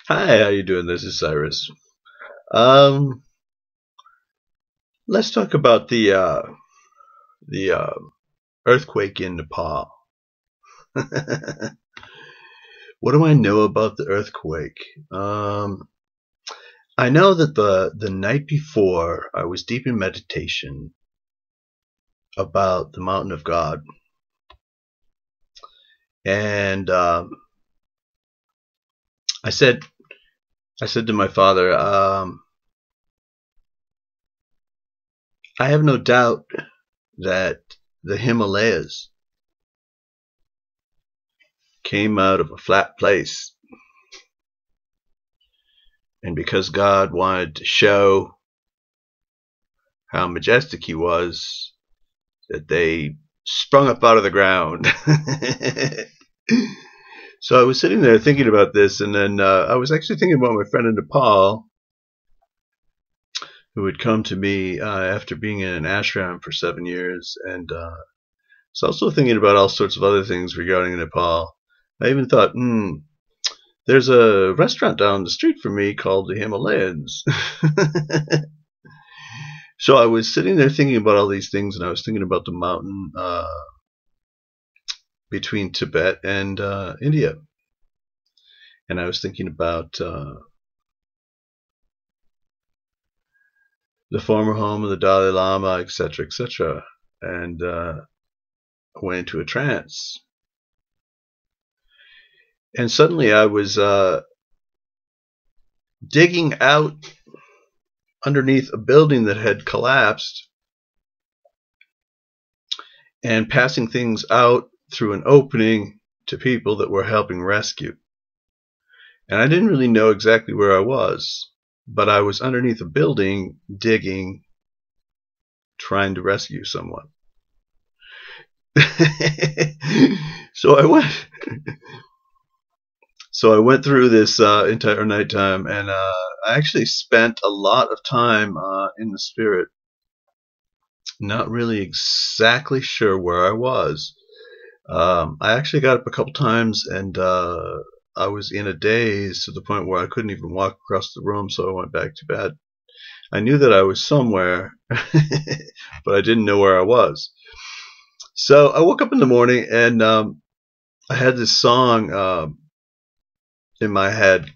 Hi, how you doing? This is Cyrus. Um, let's talk about the earthquake in Nepal. What do I know about the earthquake? I know that the night before I was deep in meditation about the mountain of God, and I said I said to my father, I have no doubt that the Himalayas came out of a flat place. And because God wanted to show how majestic he was, that they sprung up out of the ground. So I was sitting there thinking about this, and then I was actually thinking about my friend in Nepal, who had come to me after being in an ashram for 7 years, and was also thinking about all sorts of other things regarding Nepal. I even thought, there's a restaurant down the street from me called the Himalayas. So I was sitting there thinking about all these things, and I was thinking about the mountain between Tibet and India. And I was thinking about the former home of the Dalai Lama, etc., etc. And I went into a trance. And suddenly I was digging out underneath a building that had collapsed and passing things out through an opening to people that were helping rescue. And I didn't really know exactly where I was, but I was underneath a building digging, trying to rescue someone. So I went through this entire nighttime, and I actually spent a lot of time in the spirit, not really exactly sure where I was. I actually got up a couple times, and I was in a daze to the point where I couldn't even walk across the room, so I went back to bed. I knew that I was somewhere, but I didn't know where I was. So I woke up in the morning, and I had this song in my head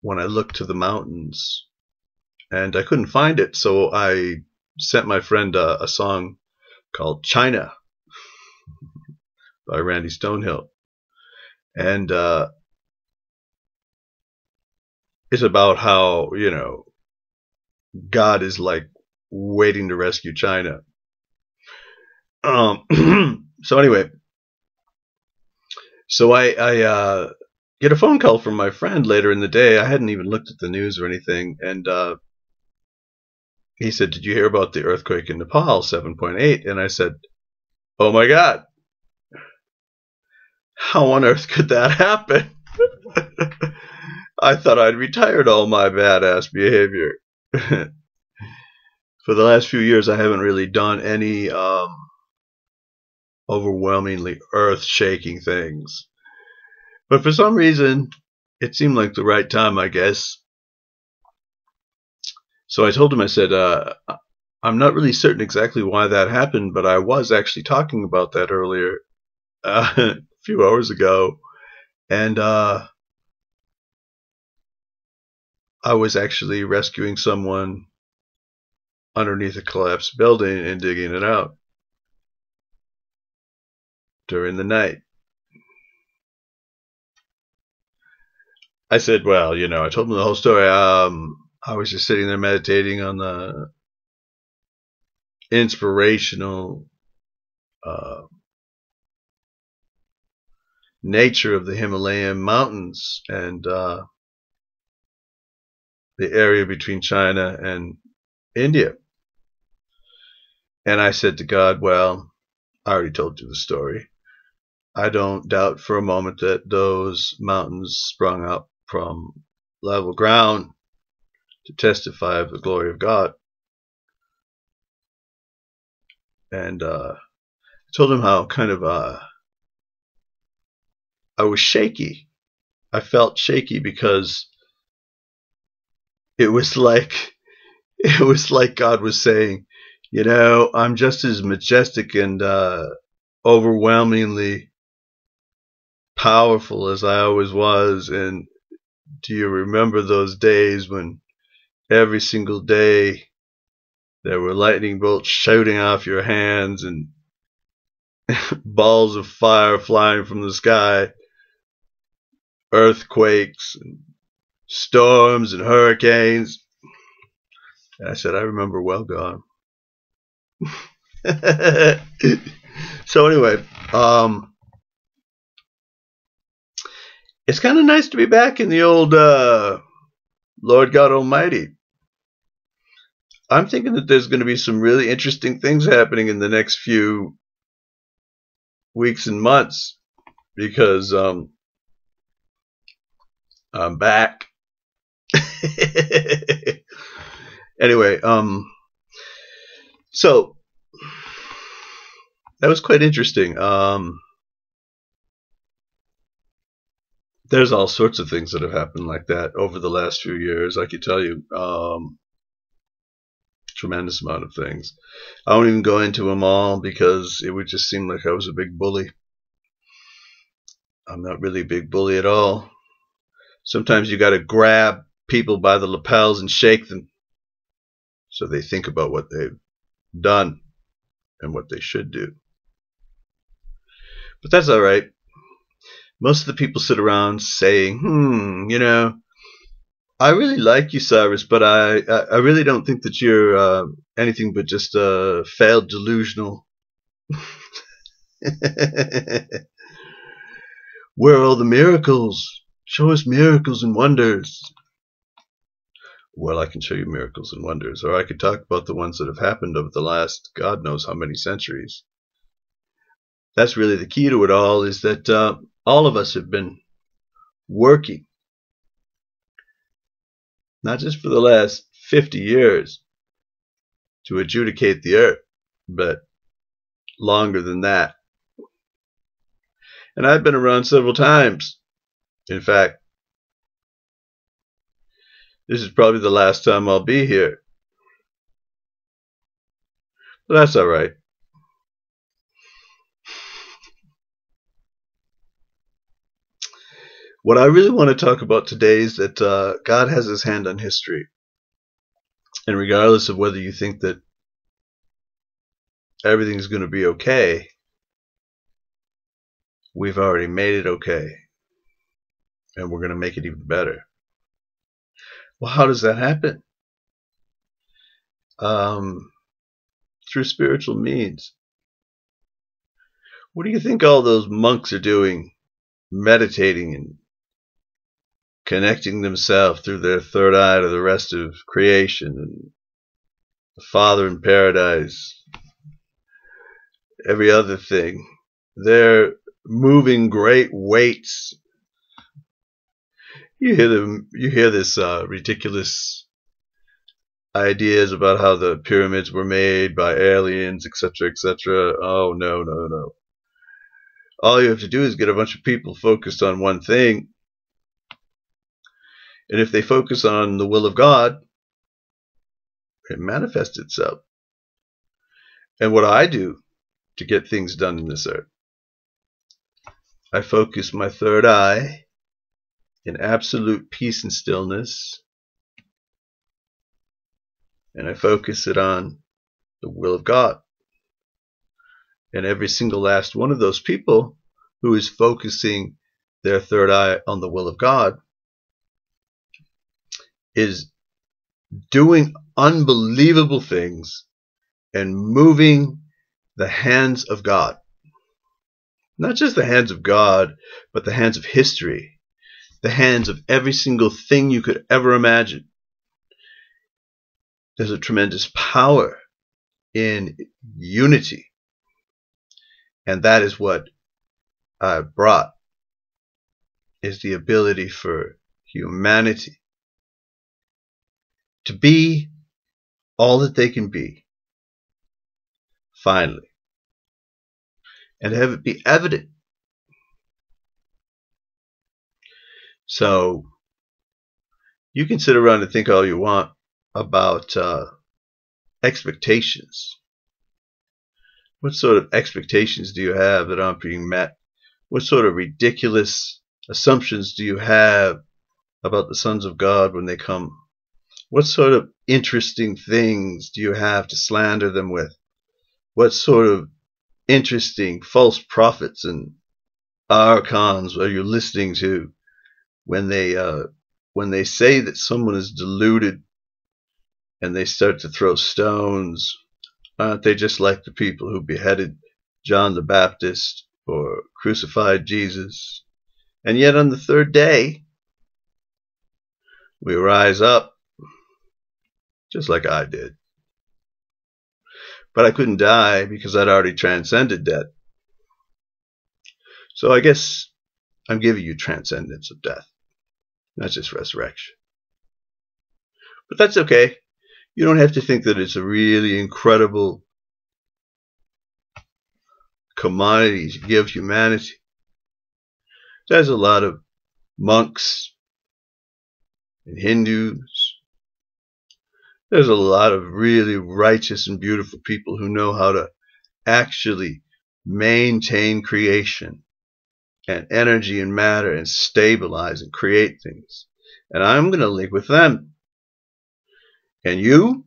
when I looked to the mountains, and I couldn't find it, so I sent my friend a song called China by Randy Stonehill. And it's about how, God is like waiting to rescue China. So anyway, so I get a phone call from my friend later in the day. I hadn't even looked at the news or anything, and he said, "Did you hear about the earthquake in Nepal, 7.8?" And I said, "Oh my God, how on earth could that happen?" I thought I'd retired all my badass behavior. For the last few years, I haven't really done any overwhelmingly earth-shaking things. But for some reason, it seemed like the right time, I guess. So I told him, I said, I'm not really certain exactly why that happened, but I was actually talking about that earlier, a few hours ago. And I was actually rescuing someone underneath a collapsed building and digging it out during the night. I said, well, I told him the whole story. I was just sitting there meditating on the inspirational nature of the Himalayan mountains and the area between China and India. And I said to God, well, I already told you the story. I don't doubt for a moment that those mountains sprung up from level ground to testify of the glory of God. And I told him how kind of I was shaky I felt shaky because it was like God was saying, you know, I'm just as majestic and overwhelmingly powerful as I always was. And do you remember those days when every single day there were lightning bolts shooting off your hands and balls of fire flying from the sky, earthquakes and storms and hurricanes? And I said, I remember well, God. So anyway, it's kind of nice to be back in the old Lord God Almighty. I'm thinking that there's going to be some really interesting things happening in the next few weeks and months because I'm back. Anyway, so that was quite interesting. There's all sorts of things that have happened like that over the last few years. I could tell you tremendous amount of things. I won't even go into them all because it would just seem like I was a big bully. I'm not really a big bully at all. Sometimes you got to grab people by the lapels and shake them so they think about what they've done and what they should do. But that's all right. Most of the people sit around saying, you know, I really like you, Cyrus, but I really don't think that you're anything but just a failed delusional. Where are all the miracles? Show us miracles and wonders. Well, I can show you miracles and wonders, or I could talk about the ones that have happened over the last God knows how many centuries. That's really the key to it all, is that all of us have been working, not just for the last 50 years to adjudicate the earth, but longer than that. And I've been around several times. In fact, this is probably the last time I'll be here. But that's all right. What I really want to talk about today is that God has his hand on history. And regardless of whether you think that everything's going to be okay, we've already made it okay. And we're going to make it even better. Well, how does that happen? Through spiritual means. What do you think all those monks are doing, meditating and connecting themselves through their third eye to the rest of creation and the Father in paradise, every other thing? They're moving great weights. You hear this ridiculous ideas about how the pyramids were made by aliens, etc., etc. Oh, no, no, no. All you have to do is get a bunch of people focused on one thing. And if they focus on the will of God, it manifests itself. And what I do to get things done in this earth, I focus my third eye in absolute peace and stillness, and I focus it on the will of God. And every single last one of those people who is focusing their third eye on the will of God is doing unbelievable things and moving the hands of God. Not just the hands of God, but the hands of history, the hands of every single thing you could ever imagine. There's a tremendous power in unity. And that is what I brought, is the ability for humanity to be all that they can be, finally, and have it be evident. So you can sit around and think all you want about expectations. What sort of expectations do you have that aren't being met? What sort of ridiculous assumptions do you have about the sons of God when they come? What sort of interesting things do you have to slander them with? What sort of interesting false prophets and archons are you listening to when they say that someone is deluded and they start to throw stones? Aren't they just like the people who beheaded John the Baptist or crucified Jesus? And yet on the third day, we rise up, just like I did. But I couldn't die because I'd already transcended death. So I guess I'm giving you transcendence of death, not just resurrection. But that's okay. You don't have to think that it's a really incredible commodity to give humanity. There's a lot of monks and Hindus. There's a lot of really righteous and beautiful people who know how to actually maintain creation and energy and matter and stabilize and create things. And I'm going to link with them. And you'll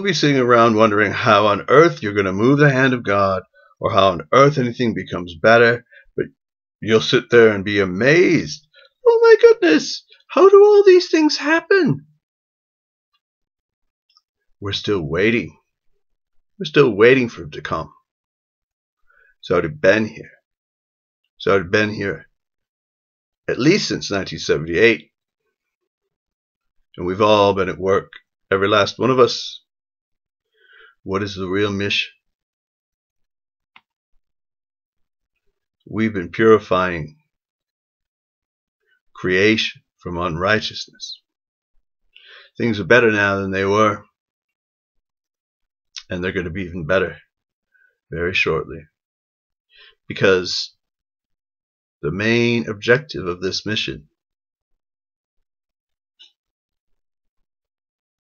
be sitting around wondering how on earth you're going to move the hand of God, or how on earth anything becomes better. But you'll sit there and be amazed. Oh my goodness, how do all these things happen? We're still waiting. We're still waiting for it to come. It's already been here. It's already been here at least since 1978. And we've all been at work, every last one of us. What is the real mission? We've been purifying creation from unrighteousness. Things are better now than they were. And they're going to be even better very shortly. Because the main objective of this mission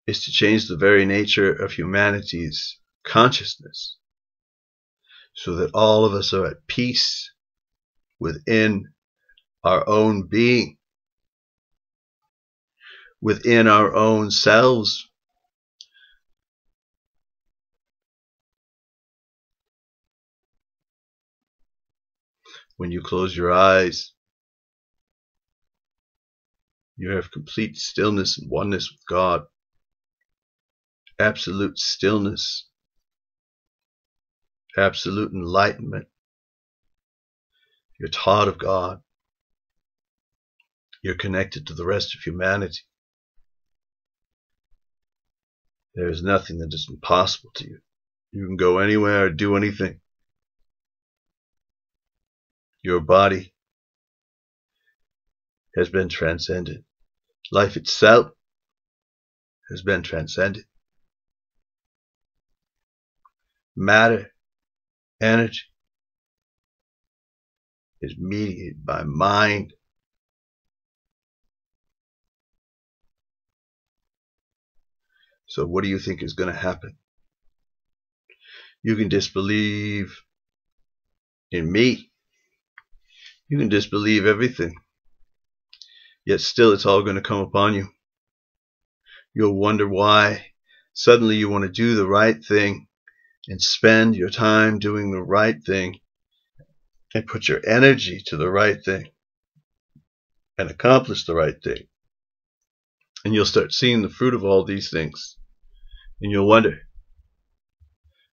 is to change the very nature of humanity's consciousness so that all of us are at peace within our own being, within our own selves. When you close your eyes, you have complete stillness and oneness with God. Absolute stillness, absolute enlightenment. You're taught of God. You're connected to the rest of humanity. There is nothing that is impossible to you. You can go anywhere or do anything. Your body has been transcended. Life itself has been transcended. Matter, energy, is mediated by mind. So what do you think is going to happen? You can disbelieve in me. You can disbelieve everything. Yet still it's all going to come upon you. You'll wonder why suddenly you want to do the right thing and spend your time doing the right thing and put your energy to the right thing and accomplish the right thing. And you'll start seeing the fruit of all these things. And you'll wonder,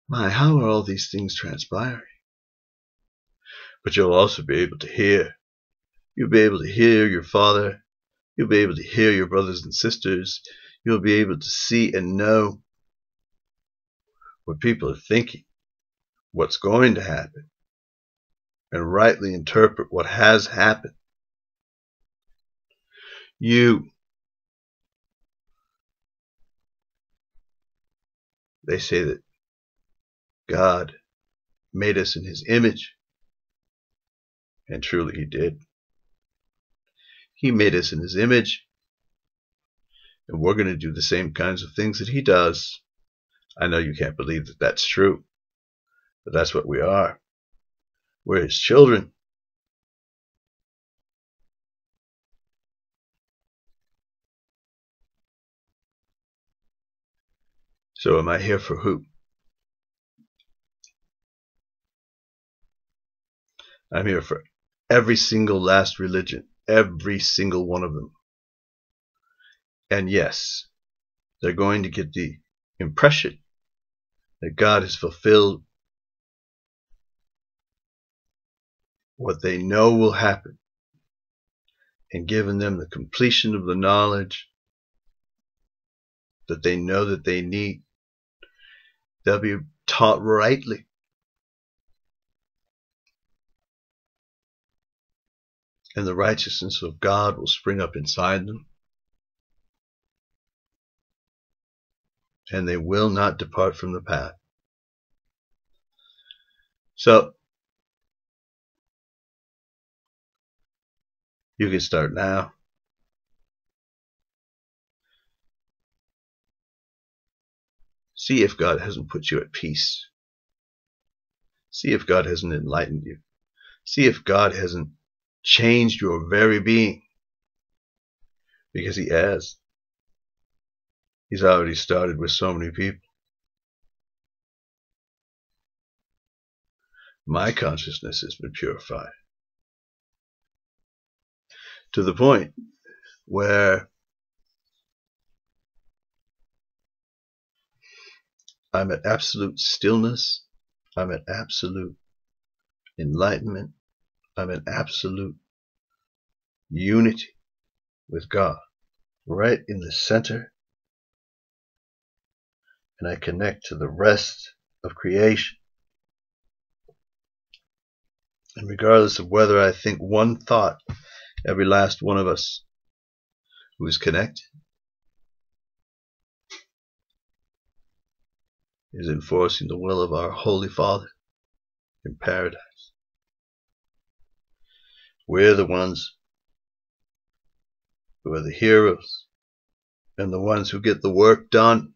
my, how are all these things transpiring? But you'll also be able to hear. You'll be able to hear your Father. You'll be able to hear your brothers and sisters. You'll be able to see and know what people are thinking, what's going to happen, and rightly interpret what has happened. They say that God made us in His image, and truly He did. He made us in his image, and we're going to do the same kinds of things that he does. I know you can't believe that that's true, but that's what we are. We're his children. So am I here for who? I'm here for every single last religion, every single one of them. And yes, they're going to get the impression that God has fulfilled what they know will happen and given them the completion of the knowledge that they know that they need. They'll be taught rightly. And the righteousness of God will spring up inside them. And they will not depart from the path. So, you can start now. See if God hasn't put you at peace. See if God hasn't enlightened you. See if God hasn't changed your very being. Because he has. He's already started with so many people. My consciousness has been purified to the point where I'm at absolute stillness. I'm at absolute enlightenment. I'm in absolute unity with God, right in the center. And I connect to the rest of creation. And regardless of whether I think one thought, every last one of us who is connected is enforcing the will of our Holy Father in paradise. We're the ones who are the heroes and the ones who get the work done.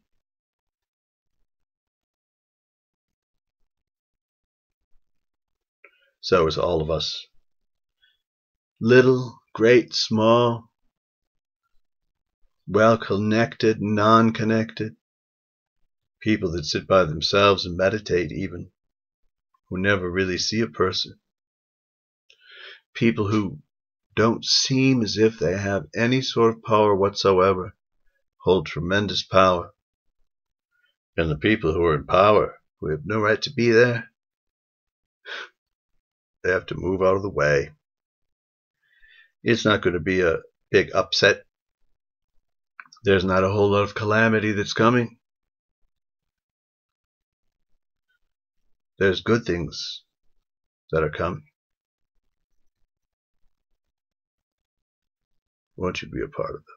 So is all of us. Little, great, small, well-connected, non-connected, people that sit by themselves and meditate even, who never really see a person, people who don't seem as if they have any sort of power whatsoever, hold tremendous power. And the people who are in power, who have no right to be there, they have to move out of the way. It's not going to be a big upset. There's not a whole lot of calamity that's coming. There's good things that are coming. Won't you be a part of them?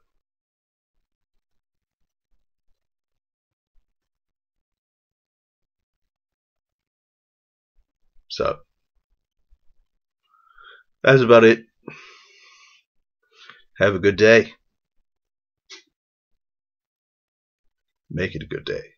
So, that's about it. Have a good day. Make it a good day.